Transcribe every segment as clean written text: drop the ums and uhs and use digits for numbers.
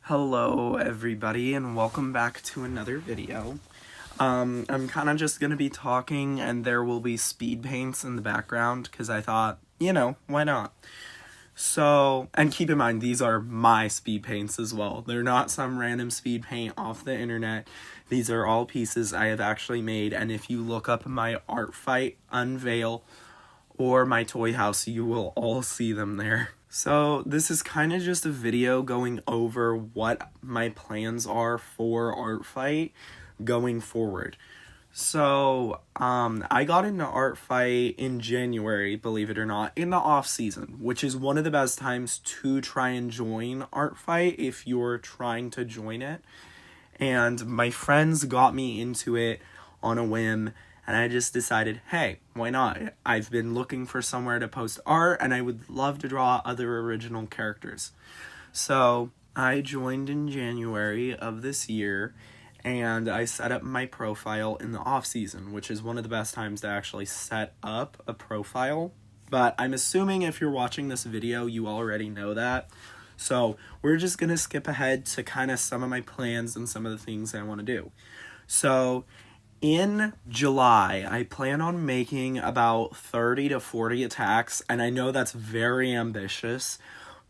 Hello everybody and welcome back to another video. I'm kind of just going to be talking and there will be speed paints in the background because I thought, why not? So, and keep in mind, these are my speed paints as well. They're not some random speed paint off the internet. These are all pieces I have actually made, and if you look up my artfight, unveil, or my toy house, you will all see them there. So this is kind of just a video going over what my plans are for artfight going forward. So, I got into artfight in January, believe it or not, in the off season, which is one of the best times to try and join artfight if you're trying to join it. And my friends got me into it on a whim, and I just decided, hey, why not? I've been looking for somewhere to post art, and I would love to draw other original characters. So I joined in January of this year, and I set up my profile in the off season, which is one of the best times to actually set up a profile. But I'm assuming if you're watching this video, you already know that. So we're just going to skip ahead to kind of some of my plans and some of the things I want to do. So in July, I plan on making about 30 to 40 attacks, and I know that's very ambitious,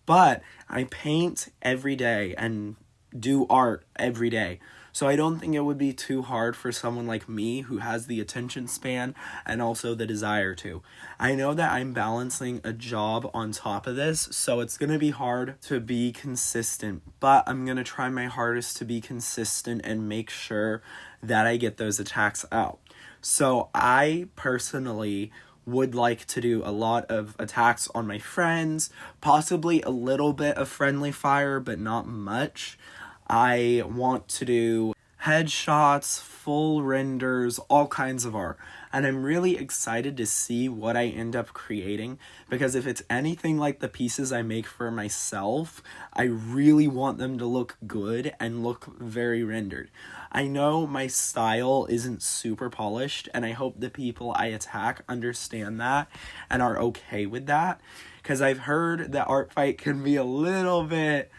but I paint every day and do art every day. So I don't think it would be too hard for someone like me who has the attention span and also the desire to. I know that I'm balancing a job on top of this, so it's going to be hard to be consistent, but I'm going to try my hardest to be consistent and make sure that I get those attacks out. So I personally would like to do a lot of attacks on my friends, possibly a little bit of friendly fire, but not much. I want to do headshots, full renders, all kinds of art. And I'm really excited to see what I end up creating, because if it's anything like the pieces I make for myself, I really want them to look good and look very rendered. I know my style isn't super polished, and I hope the people I attack understand that and are okay with that, because I've heard that artfight can be a little bit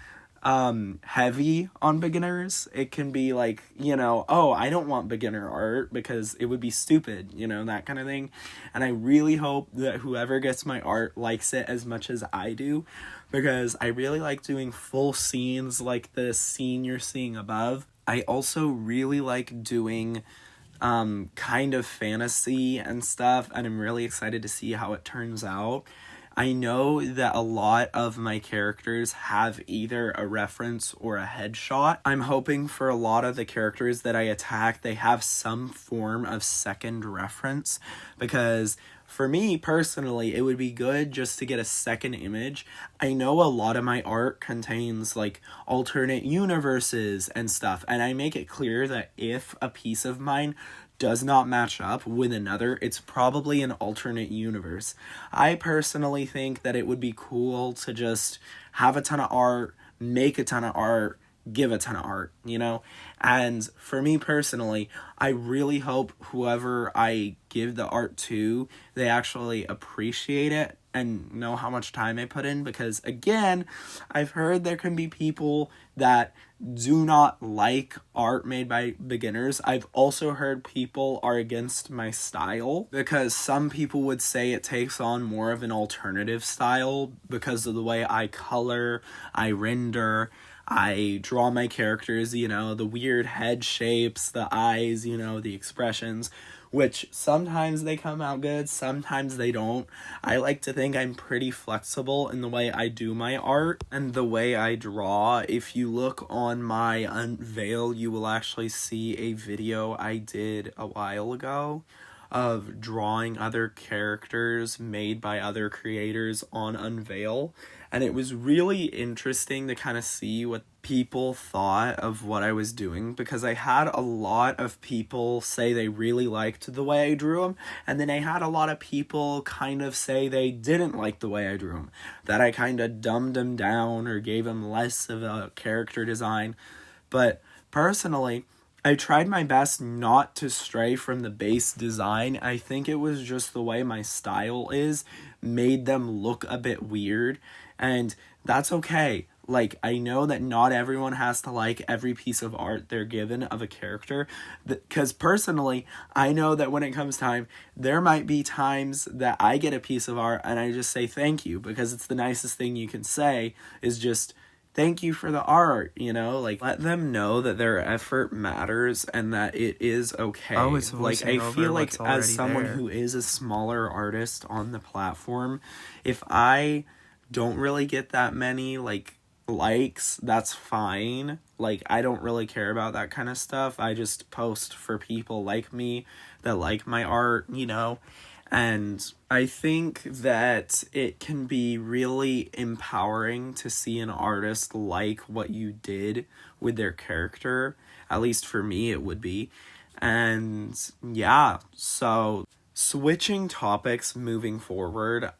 heavy on beginners. It can be like, oh, I don't want beginner art because it would be stupid, that kind of thing. And I really hope that whoever gets my art likes it as much as I do, because I really like doing full scenes like the scene you're seeing above. I also really like doing kind of fantasy and stuff, and I'm really excited to see how it turns out. I know that a lot of my characters have either a reference or a headshot. I'm hoping for a lot of the characters that I attack, they have some form of second reference, because for me personally, it would be good just to get a second image. I know a lot of my art contains like alternate universes and stuff, and I make it clear that if a piece of mine does not match up with another, it's probably an alternate universe. I personally think that it would be cool to just have a ton of art, make a ton of art, give a ton of art, And for me personally, I really hope whoever I give the art to, they actually appreciate it and know how much time I put in, because again, I've heard there can be people that do not like art made by beginners. I've also heard people are against my style, because some people would say it takes on more of an alternative style because of the way I color, I render, I draw my characters, the weird head shapes, the eyes, the expressions, which sometimes they come out good, sometimes they don't. I like to think I'm pretty flexible in the way I do my art and the way I draw. If you look on my Unveil, you will actually see a video I did a while ago of drawing other characters made by other creators on Unveil, and it was really interesting to kind of see what people thought of what I was doing, because I had a lot of people say they really liked the way I drew them, and then I had a lot of people kind of say they didn't like the way I drew them, that I kind of dumbed them down or gave them less of a character design. But personally, I tried my best not to stray from the base design. I think it was just the way my style is made them look a bit weird, and that's okay. Like, I know that not everyone has to like every piece of art they're given of a character, because personally, I know that when it comes time, there might be times that I get a piece of art and I just say thank you, because it's the nicest thing you can say is just thank you for the art, you know? Like, let them know that their effort matters and that it is okay. Always Like, voicing I over feel like what's as already someone there. who is a smaller artist on the platform, if I don't really get that many, like, likes, that's fine. Like, I don't really care about that kind of stuff. I just post for people like me that like my art, you know? And I think that it can be really empowering to see an artist like what you did with their character. At least for me, it would be. And yeah, so switching topics moving forward,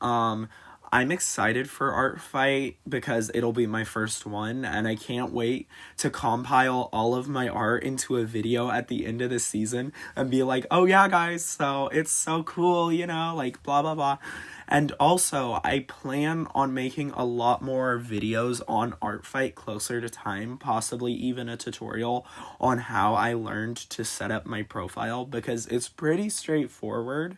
I'm excited for Art Fight because it'll be my first one, and I can't wait to compile all of my art into a video at the end of the season and be like, oh yeah, guys, so it's so cool, you know, like blah blah blah. And also, I plan on making a lot more videos on Art Fight closer to time, possibly even a tutorial on how I learned to set up my profile, because it's pretty straightforward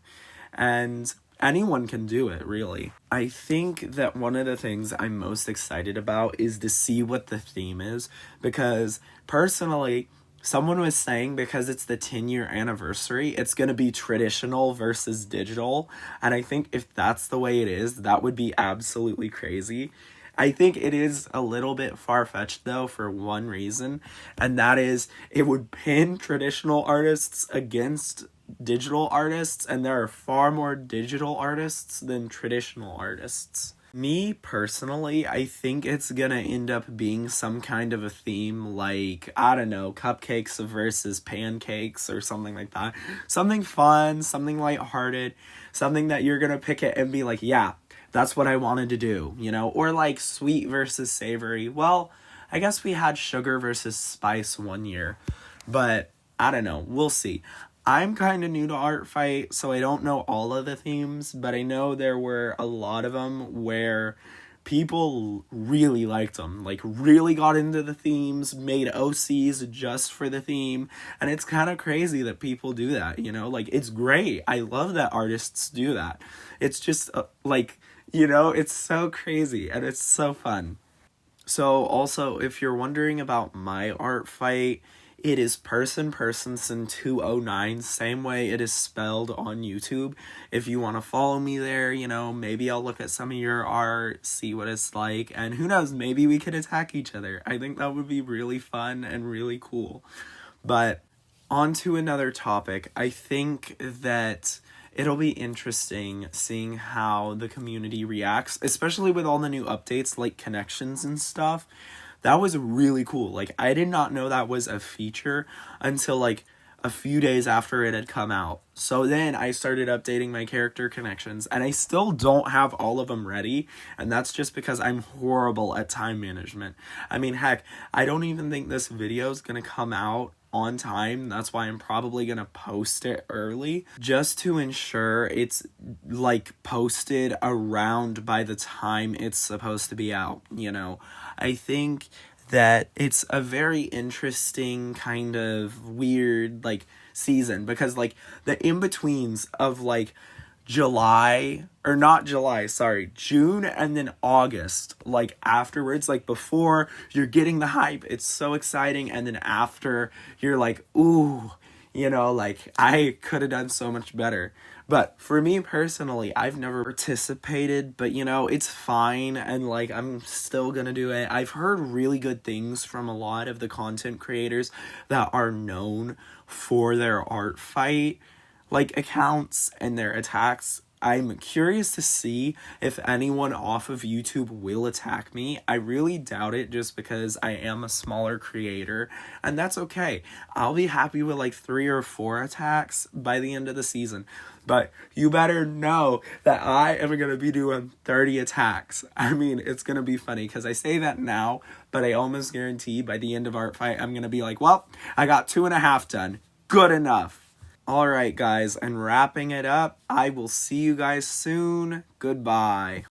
and anyone can do it, really. I think that one of the things I'm most excited about is to see what the theme is, because personally, someone was saying because it's the 10-year anniversary, it's going to be traditional versus digital. And I think if that's the way it is, that would be absolutely crazy. I think it is a little bit far-fetched, though, for one reason, and that is it would pin traditional artists against digital artists, and there are far more digital artists than traditional artists. Me personally, I think it's gonna end up being some kind of a theme like, I don't know, cupcakes versus pancakes or something like that. Something fun, something lighthearted, something that you're gonna pick it and be like, yeah, that's what I wanted to do, you know? Or like sweet versus savory. Well, I guess we had sugar versus spice one year, but I don't know, we'll see. I'm kind of new to Art Fight, so I don't know all of the themes, but I know there were a lot of them where people really liked them, like really got into the themes, made OCs just for the theme, and it's kind of crazy that people do that, you know? Like, it's great. I love that artists do that. It's just, like, you know, it's so crazy, and it's so fun. So also, if you're wondering about my Art Fight, it is person sin 209, same way it is spelled on YouTube. If you want to follow me there, you know, maybe I'll look at some of your art, see what it's like, and who knows, maybe we could attack each other. I think that would be really fun and really cool. But on to another topic. I think that it'll be interesting seeing how the community reacts, especially with all the new updates like connections and stuff. That was really cool. Like, I did not know that was a feature until like a few days after it had come out. So then I started updating my character connections, and I still don't have all of them ready, and that's just because I'm horrible at time management. I mean, heck, I don't even think this video is gonna come out on time. That's why I'm probably gonna post it early, just to ensure it's like posted around by the time it's supposed to be out, you know. I think that it's a very interesting kind of weird like season, because like the in-betweens of like July, or not July, sorry, June and then August, like afterwards, like before you're getting the hype, it's so exciting, and then after you're like, ooh, you know, like I could have done so much better. But for me personally, I've never participated, but you know, it's fine, and like I'm still gonna do it. I've heard really good things from a lot of the content creators that are known for their Art Fight like accounts and their attacks. I'm curious to see if anyone off of YouTube will attack me. I really doubt it, just because I am a smaller creator, and that's okay. I'll be happy with like 3 or 4 attacks by the end of the season. But you better know that I am going to be doing 30 attacks. I mean, it's going to be funny because I say that now, but I almost guarantee by the end of Art Fight, I'm going to be like, well, I got 2.5 done. Good enough. Alright guys, and wrapping it up, I will see you guys soon. Goodbye.